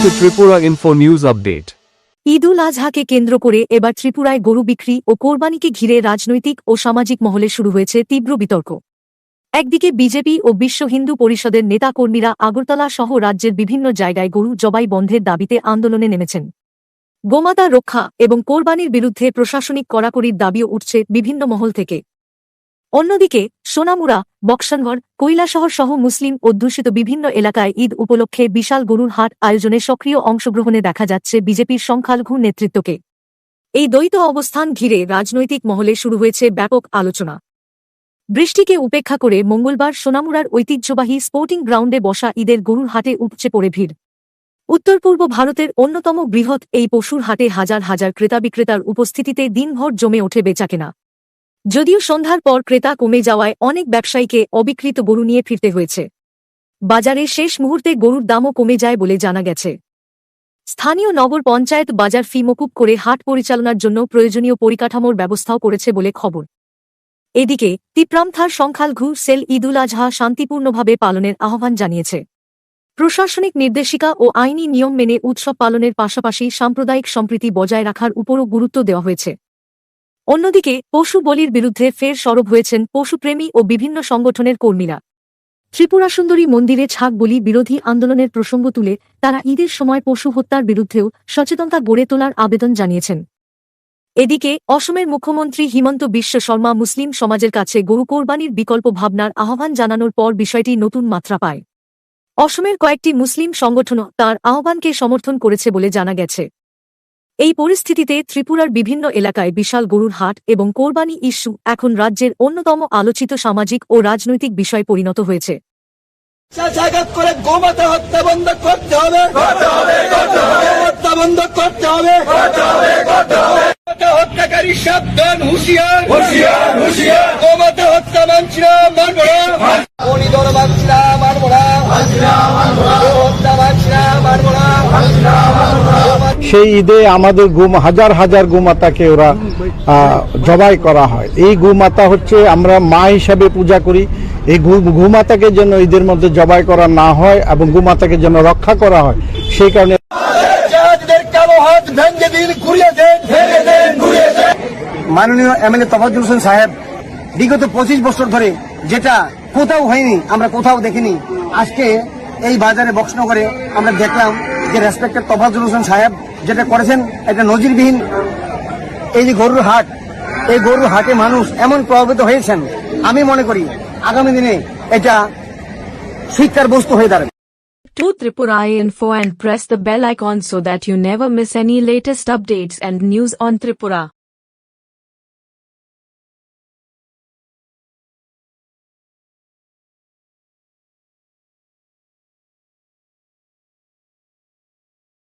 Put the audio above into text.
to Tripura Info News Update. ঈদ-উল আজহাকে কেন্দ্র করে এবার ত্রিপুরায় গরু বিক্রি ও কোরবানিকে ঘিরে রাজনৈতিক ও সামাজিক মহলে শুরু হয়েছে তীব্র বিতর্ক। একদিকে বিজেপি ও বিশ্ব হিন্দু পরিষদের নেতাকর্মীরা আগরতলা সহ রাজ্যের বিভিন্ন জায়গায় গরু জবাই বন্ধের দাবিতে আন্দোলনে নেমেছেন। গোমাতা রক্ষা এবং কোরবানির বিরুদ্ধে প্রশাসনিক কড়াকড়ির দাবিও উঠছে বিভিন্ন মহল থেকে। অন্যদিকে সোনামুড়া, বক্সানগড়, কৈলাসহর সহ মুসলিম অধ্যুষিত বিভিন্ন এলাকায় ঈদ উপলক্ষে বিশাল গরুর হাট আয়োজনে সক্রিয় অংশগ্রহণে দেখা যাচ্ছে বিজেপির সংখ্যালঘু নেতৃত্বকে। এই দ্বৈত অবস্থান ঘিরে রাজনৈতিক মহলে শুরু হয়েছে ব্যাপক আলোচনা। বৃষ্টিকে উপেক্ষা করে মঙ্গলবার সোনামুড়ার ঐতিহ্যবাহী স্পোর্টিং গ্রাউন্ডে বসা ঈদের গরুর হাটে উপচে পড়ে ভিড়। উত্তর পূর্ব ভারতের অন্যতম বৃহৎ এই পশুর হাটে হাজার হাজার ক্রেতা বিক্রেতার উপস্থিতিতে দিনভর জমে ওঠে বেচাকেনা। যদিও সন্ধ্যার পর ক্রেতা কমে যাওয়ায় অনেক ব্যবসায়ীকে অবিক্রিত গরু নিয়ে ফিরতে হয়েছে। বাজারে শেষ মুহূর্তে গরুর দামও কমে যায় বলে জানা গেছে। স্থানীয় নগর পঞ্চায়েত বাজার ফি মকুব করে হাট পরিচালনার জন্য প্রয়োজনীয় পরিকাঠামোর ব্যবস্থাও করেছে বলে খবর। এদিকে তিপ্রামথার সংখ্যালঘু সেল ঈদ-উল আজহা শান্তিপূর্ণভাবে পালনের আহ্বান জানিয়েছে। প্রশাসনিক নির্দেশিকা ও আইনি নিয়ম মেনে উৎসব পালনের পাশাপাশি সাম্প্রদায়িক সম্প্রীতি বজায় রাখার উপরও গুরুত্ব দেওয়া হয়েছে। অন্যদিকে পশু বলির বিরুদ্ধে ফের সরব হয়েছেন পশুপ্রেমী ও বিভিন্ন সংগঠনের কর্মীরা। ত্রিপুরা সুন্দরী মন্দিরে ছাগ বলি বিরোধী আন্দোলনের প্রসঙ্গ তুলে তারা ঈদের সময় পশু হত্যার বিরুদ্ধেও সচেতনতা গড়ে তোলার আবেদন জানিয়েছেন। এদিকে অসমের মুখ্যমন্ত্রী হিমন্ত বিশ্ব শর্মা মুসলিম সমাজের কাছে গরু কোরবানির বিকল্প ভাবনার আহ্বান জানানোর পর বিষয়টি নতুন মাত্রা পায়। অসমের কয়েকটি মুসলিম সংগঠনও তাঁর আহ্বানকে সমর্থন করেছে বলে জানা গেছে। এই পরিস্থিতিতে ত্রিপুরার বিভিন্ন এলাকায় বিশাল গরুর হাট এবং কোরবানি ইস্যু এখন রাজ্যের অন্যতম আলোচিত সামাজিক ও রাজনৈতিক বিষয় পরিণত হয়েছে। গোমাতা হত্যা বন্ধ করতে হবে, হত্যা বন্ধ করতে হবে, হত্যাকারী সাবধান, হুঁশিয়ার, হুঁশিয়ার, হুঁশিয়ার। গোমাতা হত্যা মানছিলাম, মানব না, হরিদর মানছিলাম, মানব না, হত্যা মানছিলাম, মানব না। সেই ঈদে আমাদের হাজার হাজার গোমাতাকে ওরা জবাই করা হয়। এই গোমাতা হচ্ছে আমরা মা হিসাবে পূজা করি। এই গোমাতাকে যেন ঈদের মধ্যে জবাই করা না হয় এবং গোমাতাকে যেন রক্ষা করা হয়, সেই কারণে মাননীয় এমএলএ তফাজ্জল হোসেন সাহেব বিগত 25 বছর ধরে যেটা কোথাও হয়নি, আমরা কোথাও দেখিনি, আজকে এই বাজারে বক্সনগরে আমরা দেখলাম যে রেসপেক্টেড তফাজ্জল হোসেন সাহেব যেটা করেছেন এটা নজিরবিহীন। এই যে গরুর হাট, এই গরুর হাটে মানুষ এমন প্রভাবিত হয়েছেন, আমি মনে করি আগামী দিনে এটা শিক্ষার বস্তু হয়ে দাঁড়াবে। To Tripura Info and press the bell icon so that you never miss any latest updates and news on Tripura.